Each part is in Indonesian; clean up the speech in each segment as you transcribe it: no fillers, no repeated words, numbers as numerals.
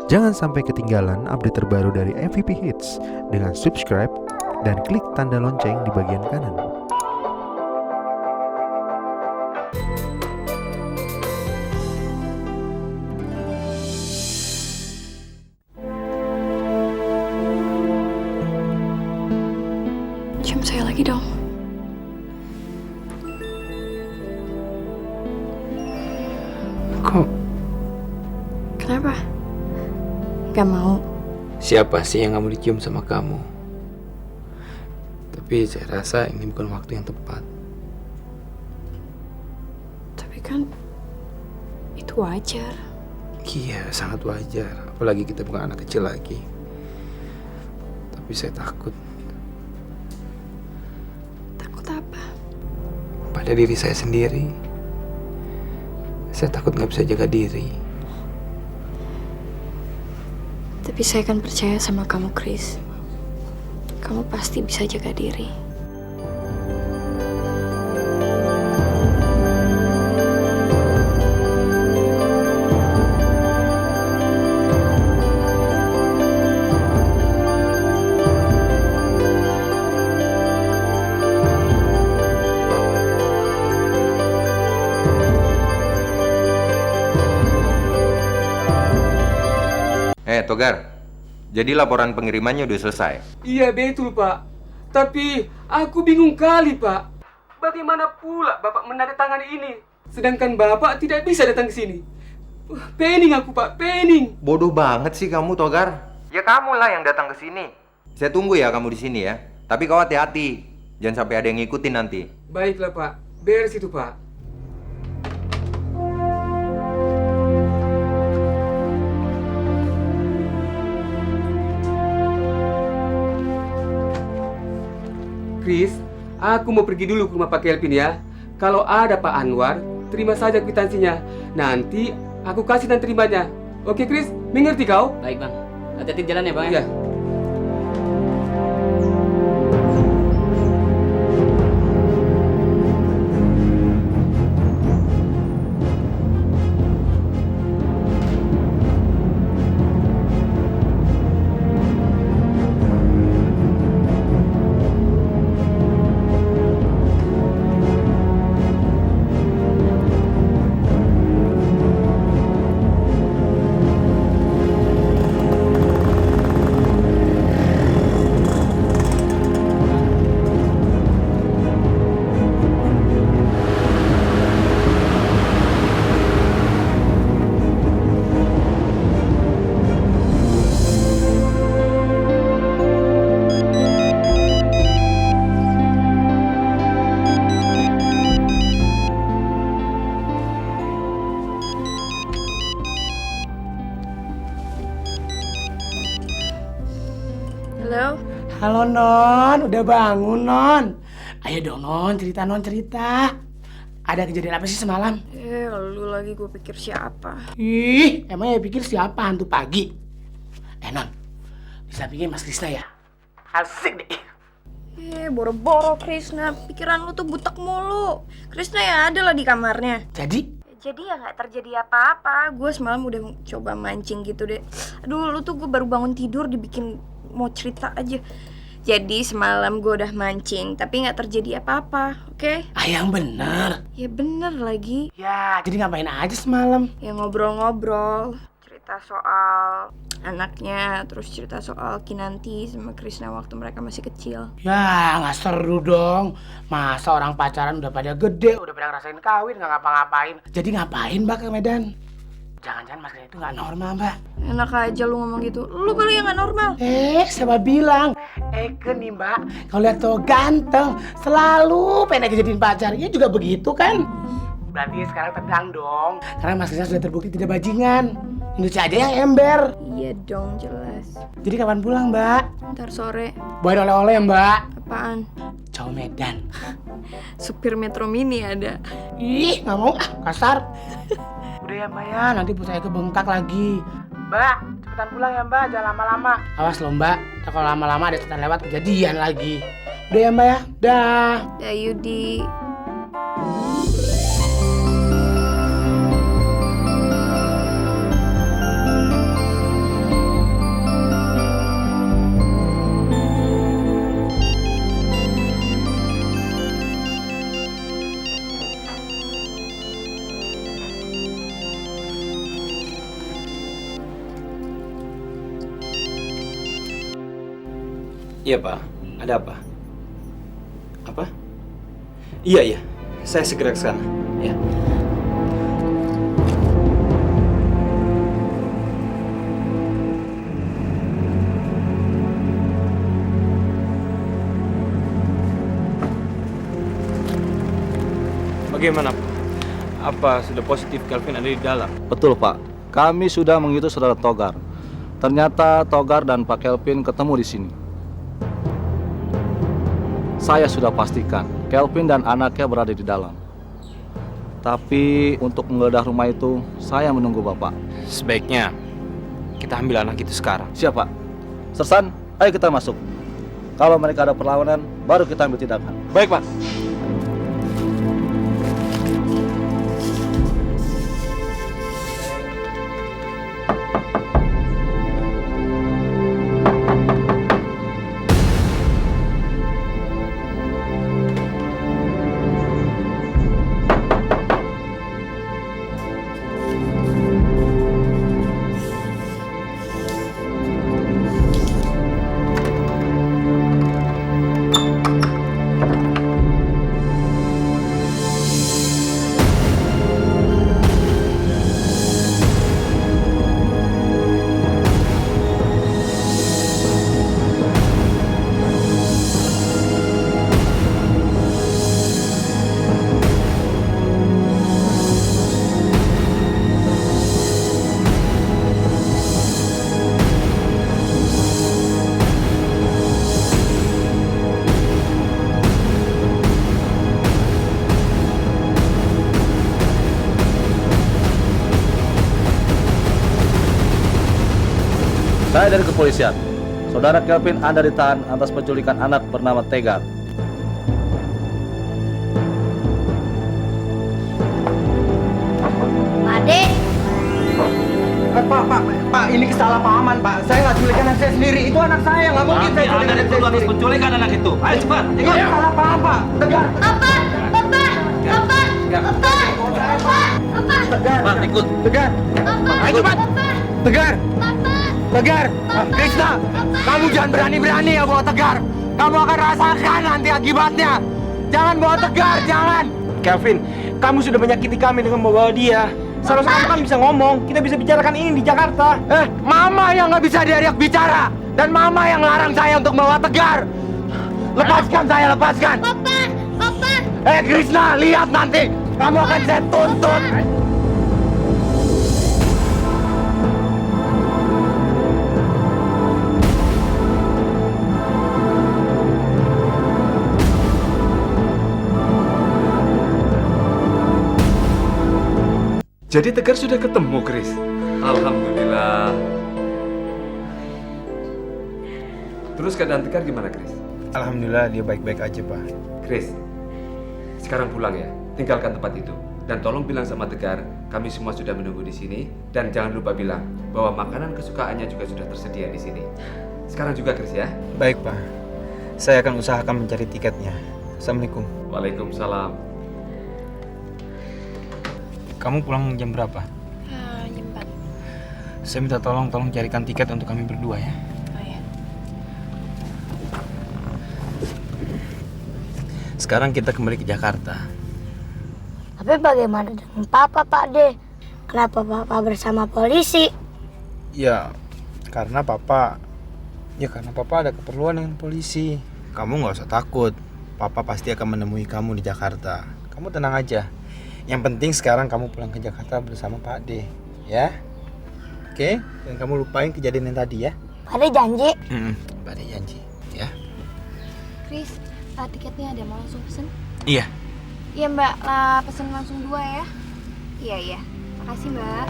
Jangan sampai ketinggalan update terbaru dari MVP Hits dengan subscribe dan klik tanda lonceng di bagian kanan. Cium saya lagi dong. Kok Kenapa? Gak mau. siapa sih yang gak mau dicium sama kamu? Tapi saya rasa ini bukan waktu yang tepat. Tapi kan itu wajar. Iya, sangat wajar. Apalagi kita bukan anak kecil lagi. Tapi saya takut Takut apa? pada diri saya sendiri. Saya takut gak bisa jaga diri. Tapi saya kan percaya sama kamu, Chris. Kamu pasti bisa jaga diri. Togar, jadi laporan pengirimannya udah selesai. Iya betul Pak. Tapi aku bingung kali Pak. Bagaimana pula Bapak menandatangani ini? Sedangkan Bapak tidak bisa datang ke sini. Pening aku Pak, pening. Bodoh banget sih kamu, Togar. Ya kamu lah yang datang ke sini. Saya tunggu ya kamu di sini ya. Tapi kau hati-hati, jangan sampai ada yang ngikutin nanti. Baiklah Pak, beres itu Pak. Chris, aku mau pergi dulu ke rumah Pak Kelvin ya. Kalau ada Pak Anwar, terima saja kwitansinya. Nanti aku kasih dan terimanya. Oke Chris, mengerti kau? Baik bang, hati-hati di jalan ya bang ya. Iya. Halo? Halo Non, udah bangun Non? Ayo dong Non, cerita. Ada kejadian apa sih semalam? Lu lagi gue pikir siapa? Ih, emang ya pikir siapa hantu pagi? Non, bisa pikir Mas Krisna ya? Asik deh. Boro-boro Krisna. Pikiran lu tuh butek mulu. Krisna ya ada lah di kamarnya. Jadi, Ya gak terjadi apa-apa. Gue semalam udah coba mancing gitu deh. Aduh, lu tuh gue baru bangun tidur dibikin mau cerita aja. Jadi semalam gue udah mancing, tapi gak terjadi apa-apa, oke? yang bener. Ya bener lagi. Ya, jadi ngapain aja semalam? Ya ngobrol-ngobrol. Cerita soal anaknya, terus cerita soal Kinanti sama Krisna waktu mereka masih kecil. Ya, nggak seru dong. Masa orang pacaran udah pada gede, udah pada ngerasain kawin, nggak ngapa-ngapain. Jadi ngapain Mbak ke Medan? Jangan-jangan Mas Krisna itu nggak normal Mbak. Enak aja lu ngomong gitu. Lu kali yang gak normal. Siapa bilang? Eke nih Mbak, kalau lihat cowok ganteng, selalu pengen jadiin pacar. Ya juga begitu kan? Berarti sekarang tenang dong, karena Mas Krisna sudah terbukti tidak bajingan. Indonesia aja yang ember. Iya dong, jelas. Jadi kapan pulang Mbak? Ntar sore. Bawain oleh-oleh ya Mbak. Apaan? Cowok Medan. Supir Metro Mini ada. Ih, nggak mau kasar. Udah ya Mbak ya, nanti perut saya kebengkak lagi. Mbak, cepetan pulang ya Mbak, jangan lama-lama. Awas loh Mbak, kalau lama-lama ada setan lewat kejadian lagi. Udah ya Mbak ya, dah. Ya Yudi. Iya, Pak. Ada apa? Apa? Iya. Saya segera ke sana. Ya. Bagaimana, Pak? Apa sudah positif Kelvin ada di dalam? Betul, Pak. Kami sudah mengitu saudara Togar. Ternyata Togar dan Pak Kelvin ketemu di sini. Saya sudah pastikan Kelvin dan anaknya berada di dalam. Tapi untuk menggeledah rumah itu, saya menunggu Bapak. Sebaiknya kita ambil anak itu sekarang. Siapa? Sersan, ayo kita masuk. Kalau mereka ada perlawanan, baru kita ambil tindakan. Baik, Pak. Saya dari kepolisian. Saudara Kelvin Anda ditahan atas penculikan anak bernama Tegar. Pade, Pak, ini kesalahpahaman, Pak. Saya nggak culik anak saya sendiri. Itu anak saya, nggak mungkin saya culik anak saya sendiri. penculikan anak itu. Ayo cepat. Itu salah paham, Pak. Tegar. Pak, ikut. Tegar. Ayo cepat. Tegar. Tegar. Krishna, kamu jangan berani-berani ya bawa Tegar. Kamu akan rasakan nanti akibatnya. Jangan bawa Tegar, jangan. Kelvin, kamu sudah menyakiti kami dengan membawa dia. Seharusnya kamu kan bisa ngomong. Kita bisa bicarakan ini di Jakarta. Mama yang nggak bisa diajak bicara. Dan Mama yang larang saya untuk bawa Tegar. Lepaskan saya, lepaskan. Papa. Krishna, lihat nanti. Kamu akan saya tuntut. Jadi Tegar sudah ketemu, Chris? Alhamdulillah. Terus keadaan Tegar gimana, Chris? Alhamdulillah dia baik-baik aja, Pak. Chris, sekarang pulang ya. Tinggalkan tempat itu. Dan tolong bilang sama Tegar, kami semua sudah menunggu di sini. Dan jangan lupa bilang bahwa makanan kesukaannya juga sudah tersedia di sini. Sekarang juga, Chris ya. Baik, Pak. Saya akan usahakan mencari tiketnya. Assalamualaikum. Waalaikumsalam. Kamu pulang jam berapa? Jam 4. Saya minta tolong carikan tiket untuk kami berdua ya. Oh ya. Sekarang kita kembali ke Jakarta. Tapi bagaimana dengan Papa, Pak De? Kenapa Papa bersama polisi? Ya, karena Papa ada keperluan dengan polisi. Kamu nggak usah takut. Papa pasti akan menemui kamu di Jakarta. Kamu tenang aja. Yang penting sekarang kamu pulang ke Jakarta bersama Pak D, ya? Oke? Dan kamu lupain kejadian yang tadi ya? Pak De janji. Pak D janji, ya? Chris, tiketnya ada, mau langsung pesen? Iya. Iya Mbak, pesen langsung 2 ya. Iya. Makasih Mbak.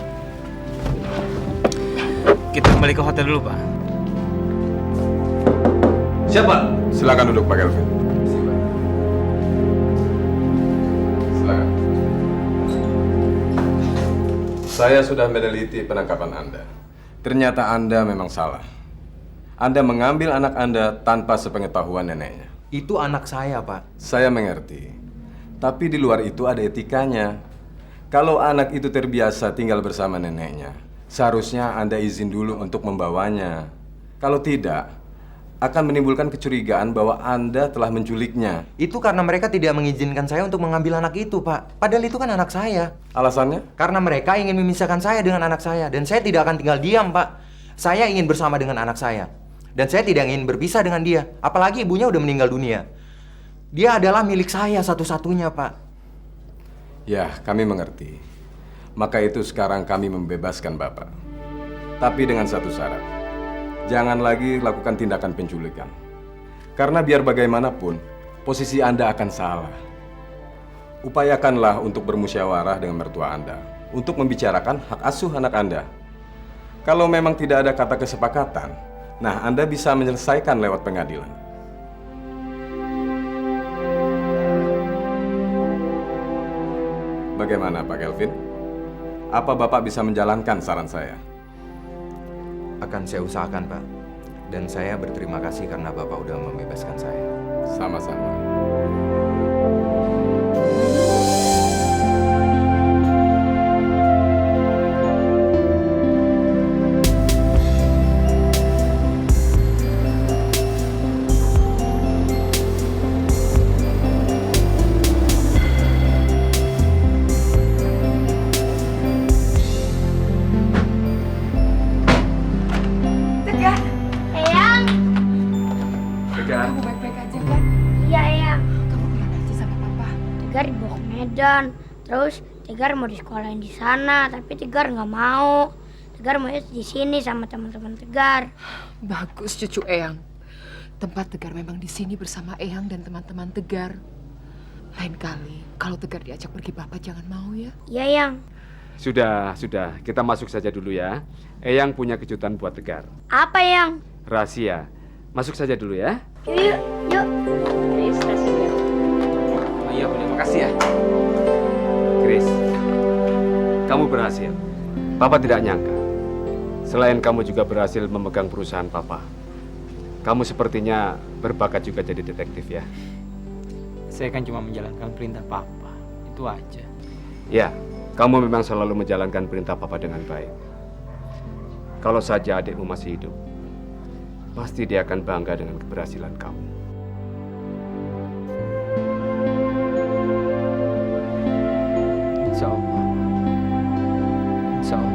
Kita kembali ke hotel dulu, Pak. Siapa? Silakan duduk, Pak Kelvin. Silakan. Saya sudah meneliti penangkapan Anda. Ternyata Anda memang salah. Anda mengambil anak Anda tanpa sepengetahuan neneknya. Itu anak saya, Pak. Saya mengerti. Tapi di luar itu ada etikanya. Kalau anak itu terbiasa tinggal bersama neneknya, seharusnya Anda izin dulu untuk membawanya. Kalau tidak, akan menimbulkan kecurigaan bahwa Anda telah menculiknya. Itu karena mereka tidak mengizinkan saya untuk mengambil anak itu, Pak. Padahal itu kan anak saya. Alasannya? Karena mereka ingin memisahkan saya dengan anak saya. Dan saya tidak akan tinggal diam, Pak. Saya ingin bersama dengan anak saya. Dan saya tidak ingin berpisah dengan dia. Apalagi ibunya udah meninggal dunia. Dia adalah milik saya satu-satunya, Pak. Ya, kami mengerti. Maka itu sekarang kami membebaskan Bapak. Tapi dengan satu syarat. Jangan lagi lakukan tindakan penculikan. Karena biar bagaimanapun, posisi Anda akan salah. Upayakanlah untuk bermusyawarah dengan mertua Anda untuk membicarakan hak asuh anak Anda. Kalau memang tidak ada kata kesepakatan, nah Anda bisa menyelesaikan lewat pengadilan. Bagaimana Pak Kelvin? Apa Bapak bisa menjalankan saran saya? Akan saya usahakan, Pak. Dan saya berterima kasih karena Bapak udah membebaskan saya. Sama-sama. Tegar dibawa ke Medan, terus Tegar mau disekolahin di sana, tapi Tegar nggak mau. Tegar mau di sini sama teman-teman Tegar. Bagus cucu Eyang. Tempat Tegar memang di sini bersama Eyang dan teman-teman Tegar. Lain kali kalau Tegar diajak pergi Bapak jangan mau ya. Iya, Yang. Sudah. Kita masuk saja dulu ya. Eyang punya kejutan buat Tegar. Apa, Yang? Rahasia. Masuk saja dulu ya. Yuk. Oh iya, terima kasih ya. Chris, kamu berhasil. Papa tidak nyangka. Selain kamu juga berhasil memegang perusahaan Papa. Kamu sepertinya berbakat juga jadi detektif ya. Saya kan cuma menjalankan perintah Papa. Itu aja. Ya, kamu memang selalu menjalankan perintah Papa dengan baik. Kalau saja adikmu masih hidup, pasti dia akan bangga dengan keberhasilan kamu. Insya Allah. Insya Allah.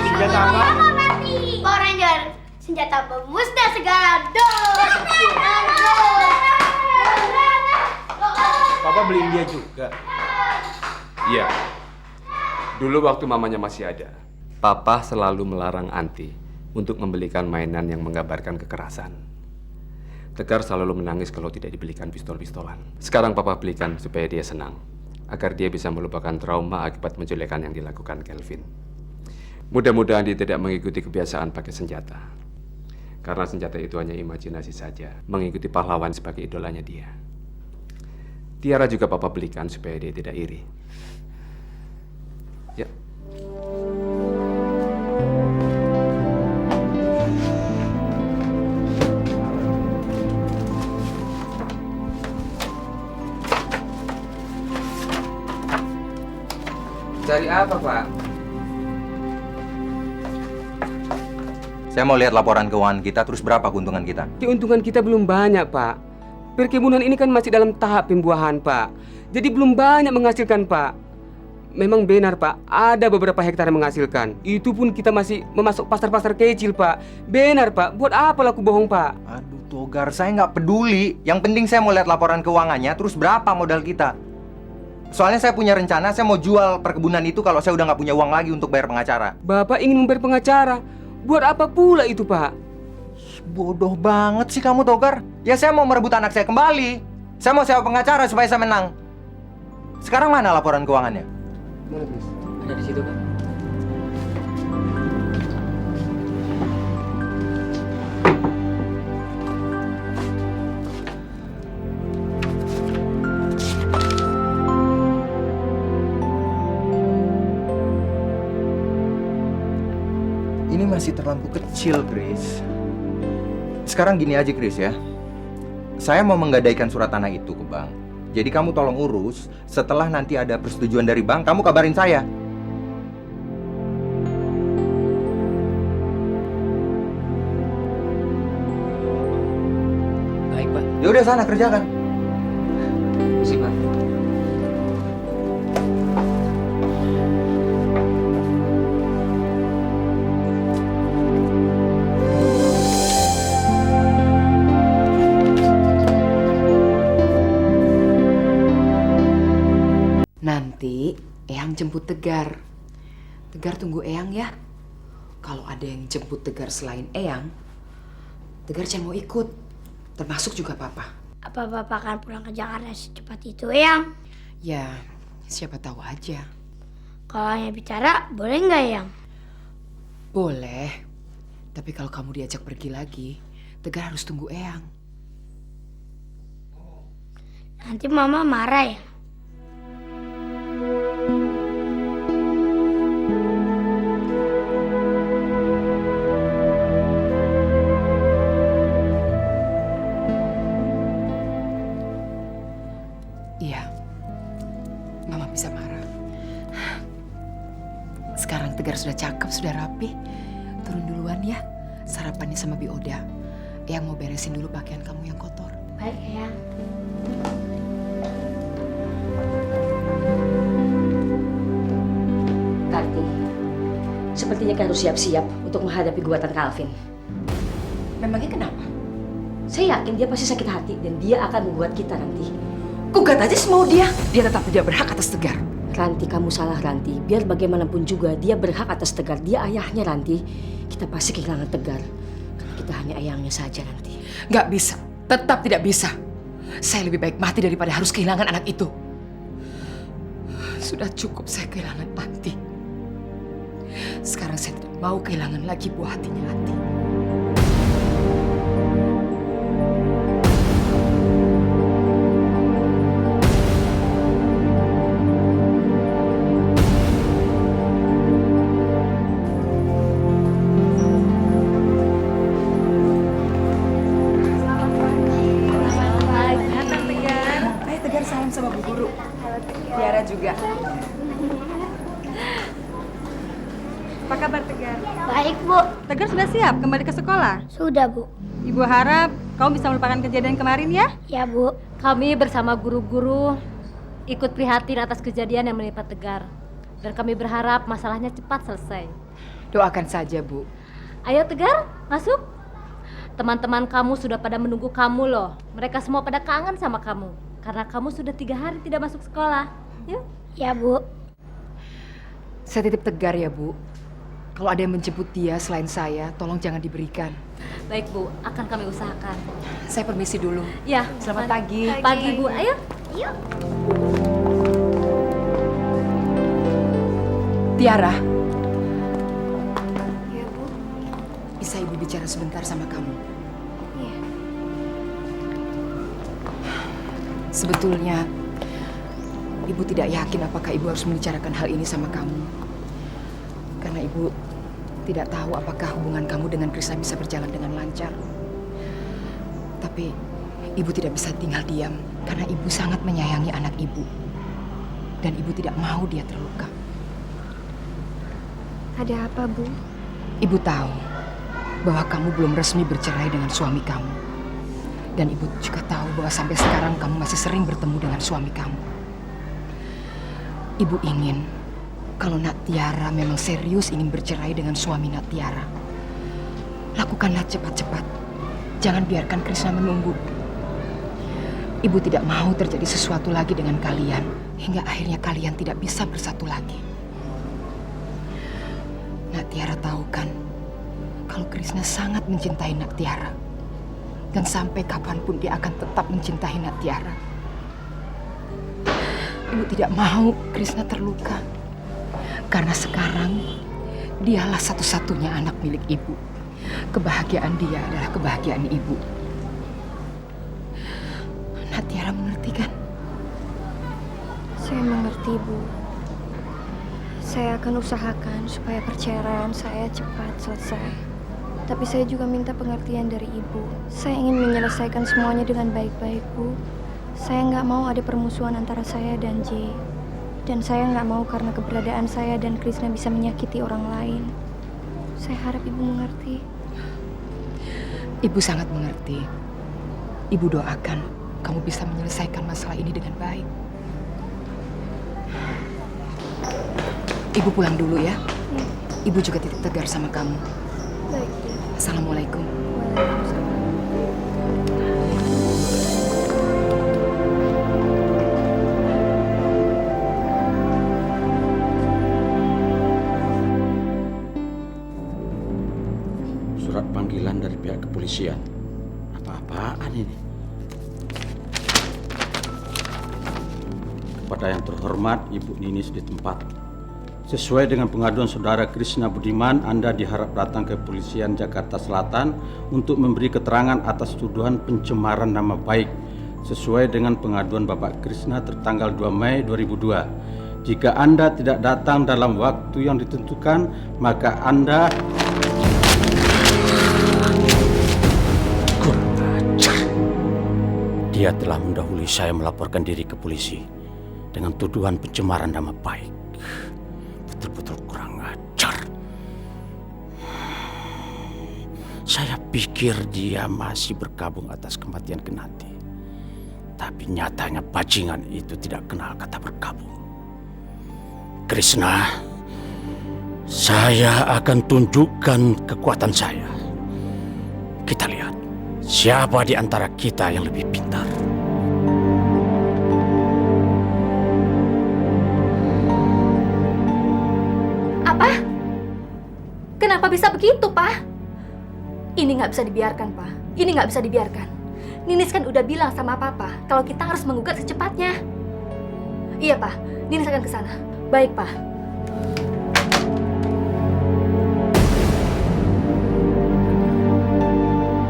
Senjata apa? Power Ranger. Senjata pemusnah segala. Papa beliin dia juga. Iya. Dulu waktu mamanya masih ada, Papa selalu melarang Anti untuk membelikan mainan yang menggambarkan kekerasan. Tegar selalu menangis kalau tidak dibelikan pistol-pistolan. Sekarang Papa belikan supaya dia senang, agar dia bisa melupakan trauma akibat penculikan yang dilakukan Kelvin. Mudah-mudahan dia tidak mengikuti kebiasaan pakai senjata. Karena senjata itu hanya imajinasi saja, mengikuti pahlawan sebagai idolanya dia. Tiara juga Papa belikan supaya dia tidak iri. Ya. Cari apa, Pak? Saya mau lihat laporan keuangan kita, terus berapa keuntungan kita? Keuntungan kita belum banyak, Pak. Perkebunan ini kan masih dalam tahap pembuahan, Pak. Jadi belum banyak menghasilkan, Pak. Memang benar, Pak. Ada beberapa hektar yang menghasilkan. Itu pun kita masih memasuk pasar-pasar kecil, Pak. Benar, Pak. Buat apa aku bohong, Pak? Aduh, Togar, saya nggak peduli. Yang penting saya mau lihat laporan keuangannya, terus berapa modal kita. Soalnya saya punya rencana, saya mau jual perkebunan itu kalau saya udah nggak punya uang lagi untuk bayar pengacara. Bapak ingin membayar pengacara? Buat apa pula itu, Pak? Bodoh banget sih kamu, Togar. Ya saya mau merebut anak saya kembali. Saya mau sewa pengacara supaya saya menang. Sekarang mana laporan keuangannya? Mana, Chris? Ada di situ, Pak. Ini masih terlalu kecil, Chris. Sekarang gini aja, Chris ya. Saya mau menggadaikan surat tanah itu ke bank. Jadi kamu tolong urus, setelah nanti ada persetujuan dari bank, kamu kabarin saya. Baik, Pak. Ya udah sana kerjakan. Misi, Pak. Nanti Eyang jemput Tegar. Tegar tunggu Eyang ya. Kalau ada yang jemput Tegar selain Eyang, Tegar jangan mau ikut. Termasuk juga Papa. Apa Bapak akan pulang ke Jakarta secepat itu, Eyang? Ya, siapa tahu aja. Kalau hanya bicara, boleh nggak, Eyang? Boleh. Tapi kalau kamu diajak pergi lagi, Tegar harus tunggu Eyang. Nanti Mama marah ya? Iya, Mama bisa marah. Sekarang Tegar sudah cakep, sudah rapi. Turun duluan ya, sarapannya sama Bi Oda. Eyang mau beresin dulu pakaian kamu yang kotor. Baik, Eyang. Karti, sepertinya kau harus siap-siap untuk menghadapi gugatan Calvin. Memangnya kenapa? Saya yakin dia pasti sakit hati dan dia akan menggugat kita nanti. Gugat aja semau dia. Dia tetap tidak berhak atas Tegar. Ranti, kamu salah Ranti. Biar bagaimanapun juga dia berhak atas Tegar. Dia ayahnya Ranti. Kita pasti kehilangan Tegar. Karena kita hanya ayahnya saja Ranti. Gak bisa. Tetap tidak bisa. Saya lebih baik mati daripada harus kehilangan anak itu. Sudah cukup saya kehilangan Ranti. Sekarang saya tidak mau kehilangan lagi buah hatinya Ranti. Tiara juga. Apa kabar Tegar? Baik, Bu. Tegar sudah siap kembali ke sekolah? Sudah, Bu. Ibu harap kamu bisa melupakan kejadian kemarin ya? Ya, Bu. Kami bersama guru-guru ikut prihatin atas kejadian yang menimpa Tegar. Dan kami berharap masalahnya cepat selesai. Doakan saja, Bu. Ayo Tegar, masuk. Teman-teman kamu sudah pada menunggu kamu loh. Mereka semua pada kangen sama kamu. Karena kamu sudah 3 hari tidak masuk sekolah. Yuk. Ya, Bu. Saya titip Tegar ya, Bu. Kalau ada yang menjemput dia selain saya, tolong jangan diberikan. Baik, Bu. Akan kami usahakan. Saya permisi dulu. Ya. Selamat pagi. Pagi, Bu. Ayo. Yuk. Tiara. Ya, Bu. Bisa Ibu bicara sebentar sama kamu? Iya. Sebetulnya, Ibu tidak yakin apakah Ibu harus membicarakan hal ini sama kamu. Karena Ibu tidak tahu apakah hubungan kamu dengan Krisna bisa berjalan dengan lancar. Tapi Ibu tidak bisa tinggal diam karena Ibu sangat menyayangi anak Ibu. Dan Ibu tidak mau dia terluka. Ada apa, Bu? Ibu tahu bahwa kamu belum resmi bercerai dengan suami kamu. Dan Ibu juga tahu bahwa sampai sekarang kamu masih sering bertemu dengan suami kamu. Ibu ingin kalau Nak Tiara memang serius ingin bercerai dengan suami Nak Tiara, lakukanlah cepat-cepat. Jangan biarkan Krisna menunggu. Ibu tidak mau terjadi sesuatu lagi dengan kalian hingga akhirnya kalian tidak bisa bersatu lagi. Nak Tiara tahu kan kalau Krisna sangat mencintai Nak Tiara. Dan sampai kapanpun dia akan tetap mencintai Nak Tiara. Ibu tidak mau Krisna terluka. Karena sekarang dialah satu-satunya anak milik Ibu. Kebahagiaan dia adalah kebahagiaan Ibu. Nak Tiara mengerti kan? Saya mengerti, Bu. Saya akan usahakan supaya perceraian saya cepat selesai. Tapi saya juga minta pengertian dari Ibu. Saya ingin menyelesaikan semuanya dengan baik-baik, Bu. Saya nggak mau ada permusuhan antara saya dan J. Dan saya nggak mau karena keberadaan saya dan Krishna bisa menyakiti orang lain. Saya harap Ibu mengerti. Ibu sangat mengerti. Ibu doakan kamu bisa menyelesaikan masalah ini dengan baik. Ibu pulang dulu ya. Ibu juga titip Tegar sama kamu. Baik. Assalamualaikum. Surat panggilan dari pihak kepolisian. Apa-apaan ini? Kepada yang terhormat Ibu Ninis di tempat. Sesuai dengan pengaduan Saudara Krishna Budiman, Anda diharap datang ke Kepolisian Jakarta Selatan untuk memberi keterangan atas tuduhan pencemaran nama baik sesuai dengan pengaduan Bapak Krishna tertanggal 2 Mei 2002. Jika Anda tidak datang dalam waktu yang ditentukan, maka Anda kurang ajar. Dia telah mendahului saya melaporkan diri ke polisi dengan tuduhan pencemaran nama baik. Betul-betul kurang ajar. Saya pikir dia masih berkabung atas kematian Kinanti. Tapi nyatanya bajingan itu tidak kenal kata berkabung. Krishna, saya akan tunjukkan kekuatan saya. Kita lihat siapa di antara kita yang lebih pintar. Kenapa bisa begitu, Pak? Ini nggak bisa dibiarkan, Pak. Ini nggak bisa dibiarkan. Ninis kan udah bilang sama Papa kalau kita harus menggugat secepatnya. Iya, Pak. Ninis akan ke sana. Baik, Pak.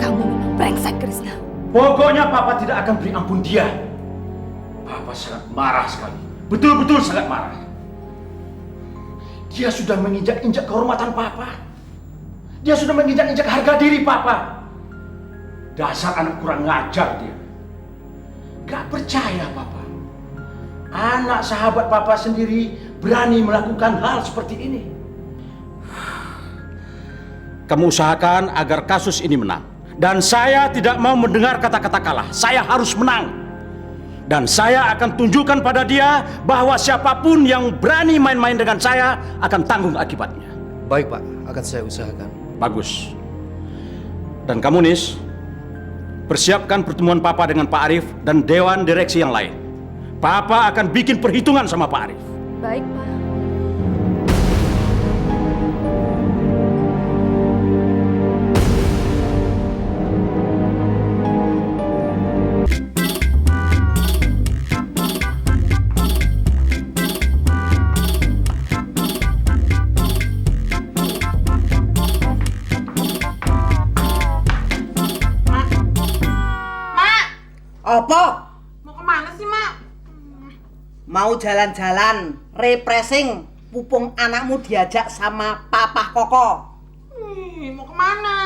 Kamu memang brengsek, Krishna. Pokoknya Papa tidak akan beri ampun dia. Papa sangat marah sekali. Betul-betul sangat marah. Dia sudah menginjak-injak kehormatan Papa. Dia sudah menginjak-injak harga diri Papa. Dasar anak kurang ngajar dia. Gak percaya Papa. Anak sahabat Papa sendiri berani melakukan hal seperti ini. Kamu usahakan agar kasus ini menang. Dan saya tidak mau mendengar kata-kata kalah. Saya harus menang. Dan saya akan tunjukkan pada dia bahwa siapapun yang berani main-main dengan saya akan tanggung akibatnya. Baik, Pak. Akan saya usahakan. Bagus. Dan kamu, Nis, persiapkan pertemuan Papa dengan Pak Arif dan Dewan Direksi yang lain. Papa akan bikin perhitungan sama Pak Arif. Baik, Pak. Apa? Mau kemana sih, Mak? Mau jalan-jalan, refreshing, pupung anakmu diajak sama Papa Koko. Mau kemana?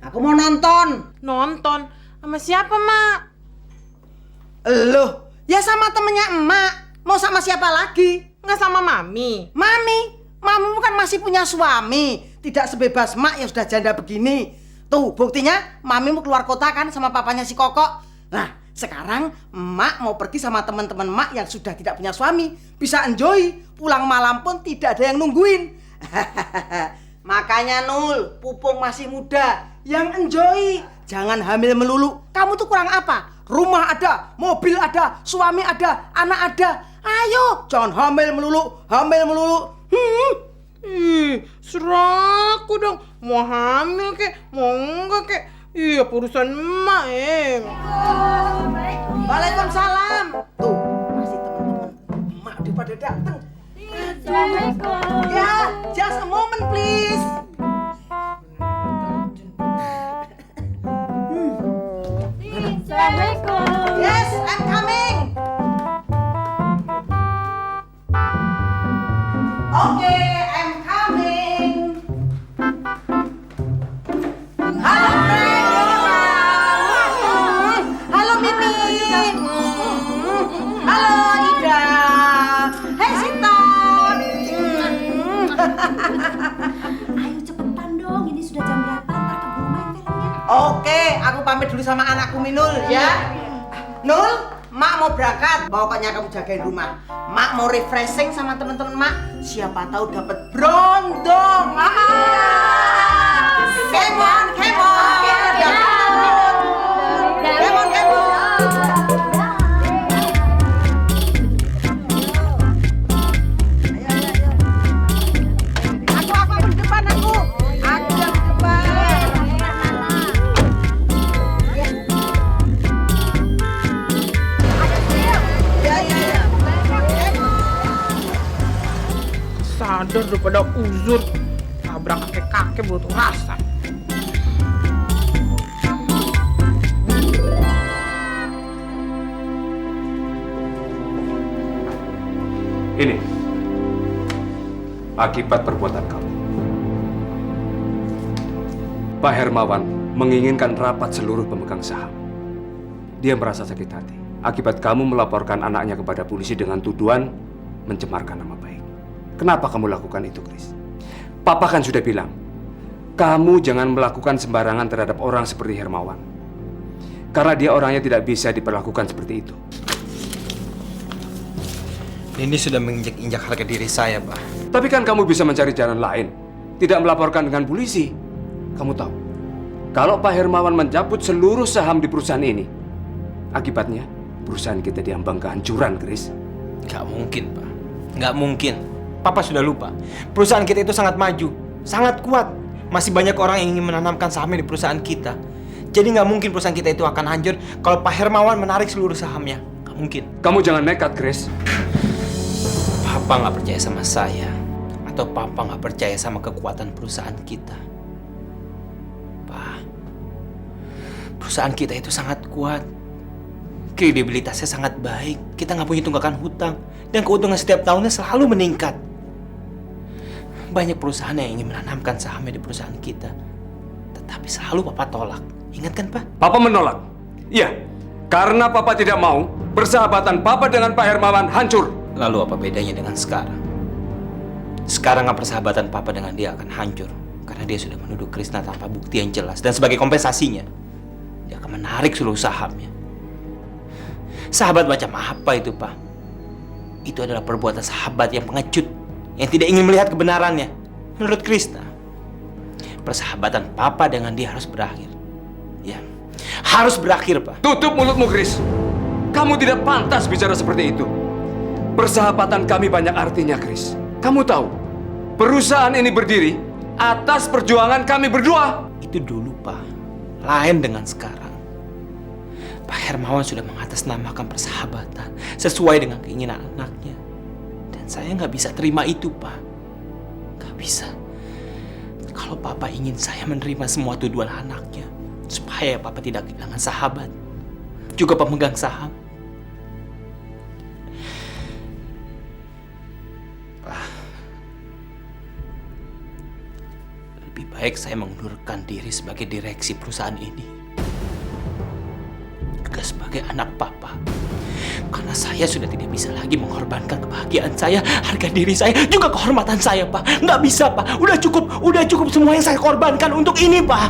Aku mau nonton. Nonton? Sama siapa, Mak? Loh, ya sama temennya emak. Mau sama siapa lagi? Nggak sama Mami. Mami kan masih punya suami. Tidak sebebas Mak yang sudah janda begini. Tuh, buktinya Mami mau keluar kota kan sama papanya si Koko. Nah, sekarang Emak mau pergi sama teman-teman Emak yang sudah tidak punya suami. Bisa enjoy, pulang malam pun tidak ada yang nungguin. Makanya Nul, Pupung masih muda, yang enjoy. Jangan hamil melulu. Kamu tuh kurang apa? Rumah ada, mobil ada, suami ada, anak ada. Ayo, jangan hamil melulu, hamil melulu. Seraku dong. Mau hamil kek, mau enggak kek. Iya, urusan emak Waalaikumsalam. Tuh, masih teman-teman emak udah pada datang. Assalamualaikum. Ya, just a moment please. Assalamualaikum. Yes, I'm coming. Okay, I'm coming. Oke, aku pamit dulu sama anakku Minul ya. Nul, Mak mau berangkat. Pokoknya kamu jagain rumah. Mak mau refreshing sama teman-teman Mak. Siapa tahu dapat brondong. Come on, come on. Come on, come on. Aku di depan aku. Aku yang di depan. Sadar daripada uzur. Tabrak kakek-kakek butuh rasa. Ini akibat perbuatan kamu. Pak Hermawan menginginkan rapat seluruh pemegang saham. Dia merasa sakit hati akibat kamu melaporkan anaknya kepada polisi dengan tuduhan mencemarkan nama baik. Kenapa kamu lakukan itu, Chris? Papa kan sudah bilang, kamu jangan melakukan sembarangan terhadap orang seperti Hermawan. Karena dia orangnya tidak bisa diperlakukan seperti itu. Ini sudah menginjak-injak harga diri saya, Pak. Tapi kan kamu bisa mencari jalan lain. Tidak melaporkan dengan polisi. Kamu tahu, kalau Pak Hermawan mencabut seluruh saham di perusahaan ini, akibatnya perusahaan kita diambang kehancuran, Chris. Gak mungkin, Pak. Gak mungkin. Papa sudah lupa. Perusahaan kita itu sangat maju, sangat kuat. Masih banyak orang yang ingin menanamkan sahamnya di perusahaan kita. Jadi gak mungkin perusahaan kita itu akan hancur kalau Pak Hermawan menarik seluruh sahamnya. Gak mungkin. Kamu jangan nekat, Chris. Papa nggak percaya sama saya, atau Papa nggak percaya sama kekuatan perusahaan kita. Pak, perusahaan kita itu sangat kuat, kredibilitasnya sangat baik. Kita nggak punya tunggakan hutang, dan keuntungan setiap tahunnya selalu meningkat. Banyak perusahaan yang ingin menanamkan sahamnya di perusahaan kita, tetapi selalu Papa tolak. Ingat kan, Pak? Papa menolak. Iya, karena Papa tidak mau persahabatan Papa dengan Pak Hermawan hancur. Lalu apa bedanya dengan sekarang? Sekarang persahabatan Papa dengan dia akan hancur karena dia sudah menuduh Krishna tanpa bukti yang jelas, dan sebagai kompensasinya dia akan menarik seluruh sahamnya. Sahabat macam apa itu, Pak? Itu adalah perbuatan sahabat yang pengecut, yang tidak ingin melihat kebenarannya. Menurut Krishna, persahabatan Papa dengan dia harus berakhir. Ya, harus berakhir, Pak. Tutup mulutmu, Chris. Kamu tidak pantas bicara seperti itu. Persahabatan kami banyak artinya, Chris. Kamu tahu, perusahaan ini berdiri atas perjuangan kami berdua. Itu dulu, Pak. Lain dengan sekarang. Pak Hermawan sudah mengatasnamakan persahabatan sesuai dengan keinginan anaknya. Dan saya nggak bisa terima itu, Pak. Nggak bisa. Kalau Papa ingin saya menerima semua tuduhan anaknya, supaya Papa tidak kehilangan sahabat, juga pemegang saham. Lebih baik saya mengundurkan diri sebagai direksi perusahaan ini, juga sebagai anak Papa. Karena saya sudah tidak bisa lagi mengorbankan kebahagiaan saya, harga diri saya, juga kehormatan saya, Pak. Nggak bisa, Pak. Udah cukup semua yang saya korbankan untuk ini, Pak.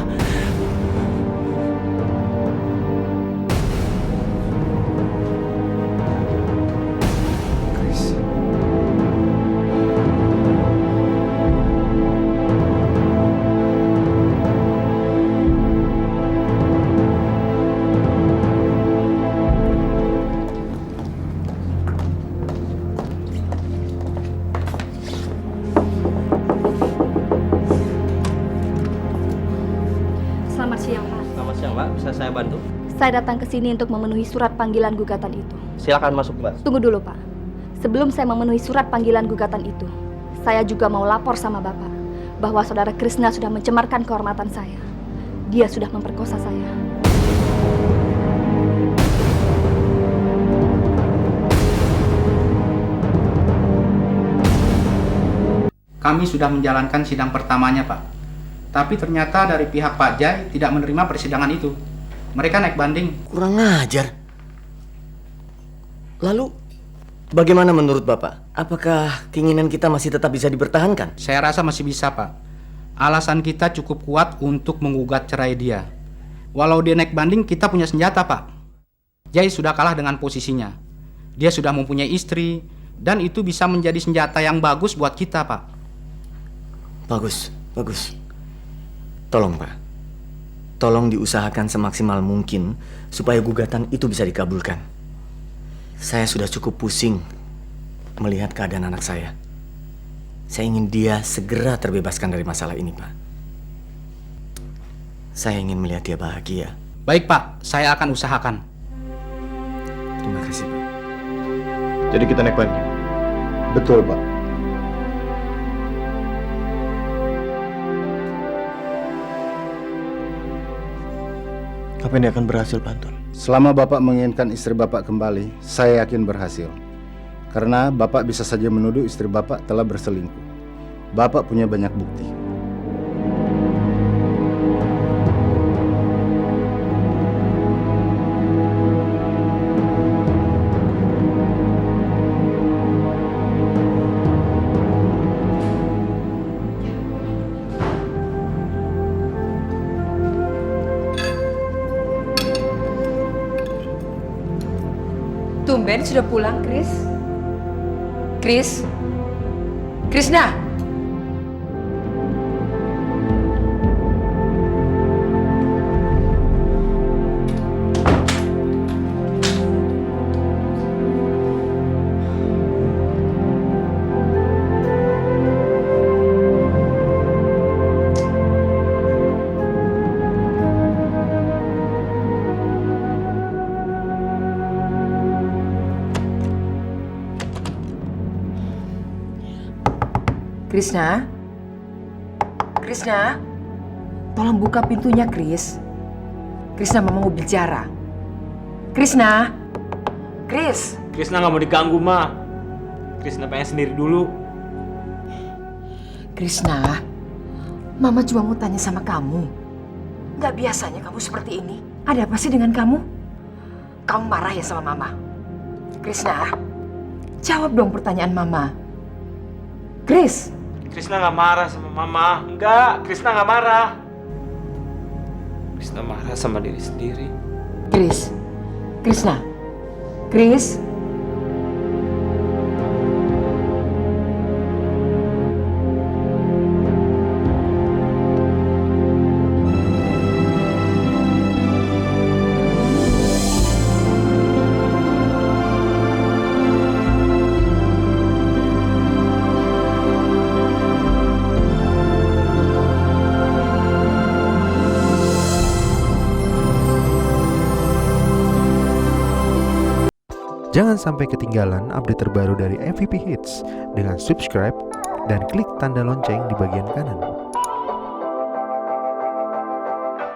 Bisa saya bantu? Saya datang ke sini untuk memenuhi surat panggilan gugatan itu. Silakan masuk, Mbak. Tunggu dulu, Pak. Sebelum saya memenuhi surat panggilan gugatan itu, saya juga mau lapor sama Bapak bahwa saudara Krishna sudah mencemarkan kehormatan saya. Dia sudah memperkosa saya. Kami sudah menjalankan sidang pertamanya, Pak. Tapi ternyata dari pihak Pak Jai tidak menerima persidangan itu. Mereka naik banding. Kurang ajar. Lalu, bagaimana menurut Bapak? Apakah keinginan kita masih tetap bisa dipertahankan? Saya rasa masih bisa, Pak. Alasan kita cukup kuat untuk menggugat cerai dia. Walau dia naik banding, kita punya senjata, Pak. Jai sudah kalah dengan posisinya. Dia sudah mempunyai istri, dan itu bisa menjadi senjata yang bagus buat kita, Pak. Bagus, bagus. Tolong, Pak. Tolong diusahakan semaksimal mungkin supaya gugatan itu bisa dikabulkan. Saya sudah cukup pusing melihat keadaan anak saya. Saya ingin dia segera terbebaskan dari masalah ini, Pak. Saya ingin melihat dia bahagia. Baik, Pak. Saya akan usahakan. Terima kasih, Pak. Jadi kita naik banding? Betul, Pak. Kapan dia akan berhasil, Pak Anton? Selama Bapak menginginkan istri Bapak kembali, saya yakin berhasil. Karena Bapak bisa saja menuduh istri Bapak telah berselingkuh. Bapak punya banyak bukti. Tumben sudah pulang, Kris. Kris? Krisna! Krisna? Krisna? Tolong buka pintunya, Kris. Krisna mama mau bicara. Krisna? Kris? Krisna nggak mau diganggu, Ma. Krisna pengen sendiri dulu. Krisna, mama cuma mau tanya sama kamu. Nggak biasanya kamu seperti ini. Ada apa sih dengan kamu? Kamu marah ya sama mama? Krisna, jawab dong pertanyaan mama. Kris? Krisna nggak marah sama Mama. Enggak, Krisna nggak marah. Krisna marah sama diri sendiri. Kris? Krisna? Kris? Jangan sampai ketinggalan update terbaru dari MVP Hits dengan subscribe dan klik tanda lonceng di bagian kanan.